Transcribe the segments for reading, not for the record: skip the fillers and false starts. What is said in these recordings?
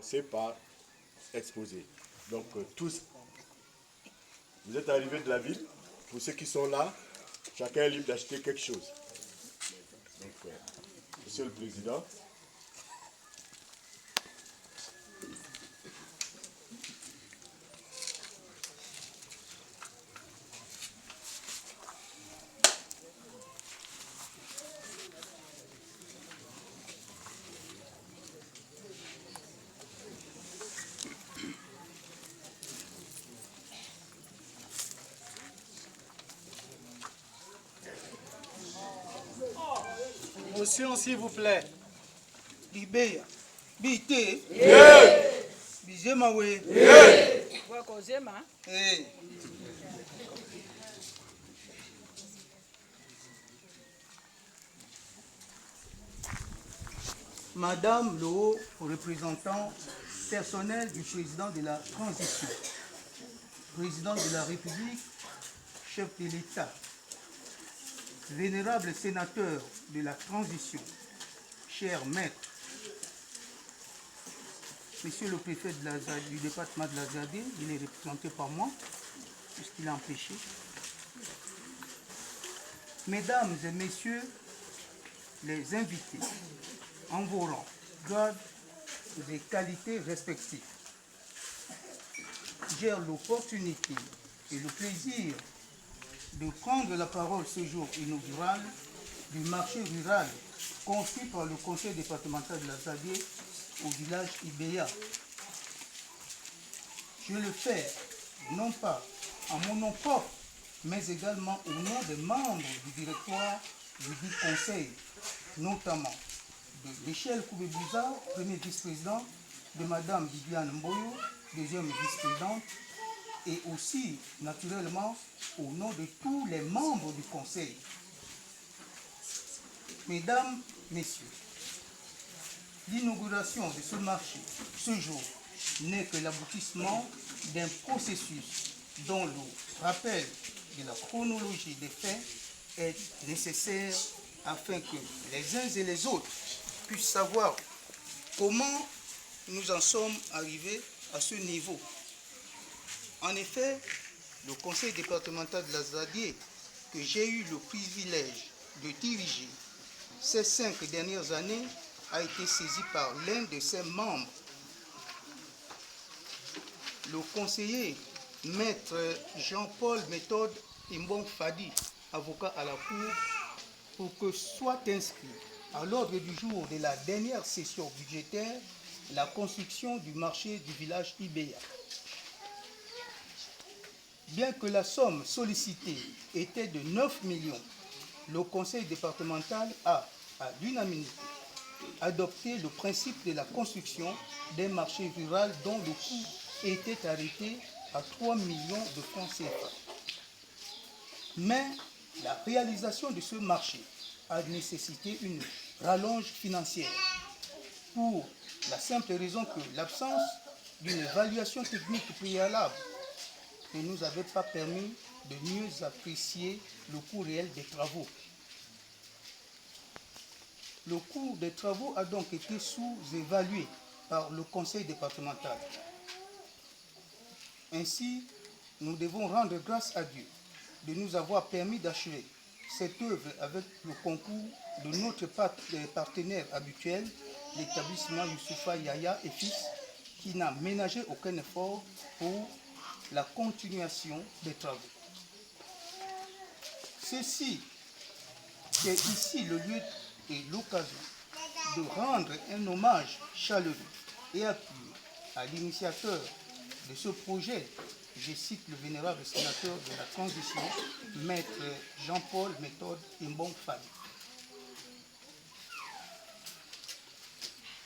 c'est pas exposé. Donc tous, vous êtes arrivés de la ville. Pour ceux qui sont là, chacun est libre d'acheter quelque chose. Donc, Monsieur le Président. Motion, s'il vous plaît. Libéa. Bité. Bizema we. Madame le haut représentant personnel du président de la transition, président de la République, chef de l'État, vénérable sénateur de la transition, cher maître, monsieur le préfet du département de la ZAD, il est représenté par moi, puisqu'il est empêché. Mesdames et messieurs les invités, en vos rangs, grades et qualités respectives, j'ai l'opportunité et le plaisir de prendre la parole ce jour inaugural du marché rural conçu par le conseil départemental de la ZAD au village Ibéa. Je le fais non pas en mon nom propre, mais également au nom des membres du directoire du dit conseil, notamment de Michel Koubebouza, premier vice-président, de Madame Viviane Mboyo, deuxième vice-présidente, et aussi, naturellement, au nom de tous les membres du conseil. Mesdames, Messieurs, l'inauguration de ce marché, ce jour, n'est que l'aboutissement d'un processus dont le rappel de la chronologie des faits est nécessaire afin que les uns et les autres puissent savoir comment nous en sommes arrivés à ce niveau. En effet, le conseil départemental de la ZAD, que j'ai eu le privilège de diriger ces 5 dernières années, a été saisi par l'un de ses membres, le conseiller maître Jean-Paul Méthode Imbong Fadi, avocat à la Cour, pour que soit inscrit à l'ordre du jour de la dernière session budgétaire la construction du marché du village Ibéa. Bien que la somme sollicitée était de 9 millions, le conseil départemental a, à l'unanimité, adopté le principe de la construction d'un marché rural dont le coût était arrêté à 3 millions de francs CFA. Mais la réalisation de ce marché a nécessité une rallonge financière pour la simple raison que l'absence d'une évaluation technique préalable ne nous avait pas permis de mieux apprécier le coût réel des travaux. Le coût des travaux a donc été sous-évalué par le conseil départemental. Ainsi, nous devons rendre grâce à Dieu de nous avoir permis d'achever cette œuvre avec le concours de notre partenaire habituel, l'établissement Youssoufa Yaya et Fils, qui n'a ménagé aucun effort pour la continuation des travaux. Ceci, c'est ici le lieu et l'occasion de rendre un hommage chaleureux et appuyé à l'initiateur de ce projet, je cite le vénérable sénateur de la transition, maître Jean-Paul Méthode Imbong Fadi.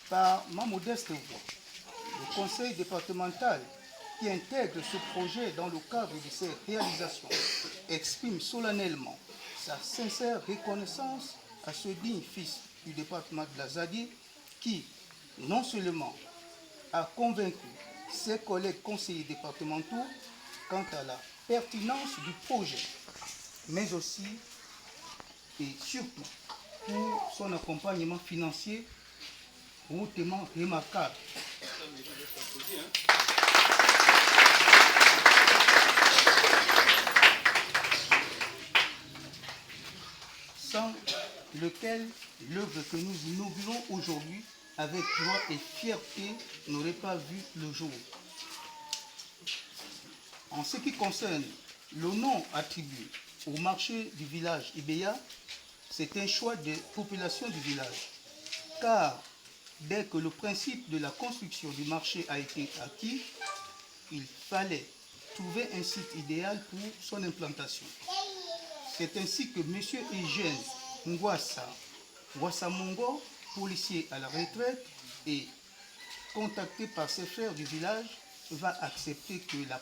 Par ma modeste voix, le conseil départemental qui intègre ce projet dans le cadre de ses réalisations exprime solennellement sa sincère reconnaissance à ce digne fils du département de la ZAD qui, non seulement a convaincu ses collègues conseillers départementaux quant à la pertinence du projet, mais aussi et surtout pour son accompagnement financier hautement remarquable. lequel l'œuvre que nous inaugurons aujourd'hui avec joie et fierté n'aurait pas vu le jour. En ce qui concerne le nom attribué au marché du village Ibéa, c'est un choix des populations du village, car dès que le principe de la construction du marché a été acquis, il fallait trouver un site idéal pour son implantation. C'est ainsi que M. Eugène Ngwassa Mongo, policier à la retraite et contacté par ses frères du village, va accepter que la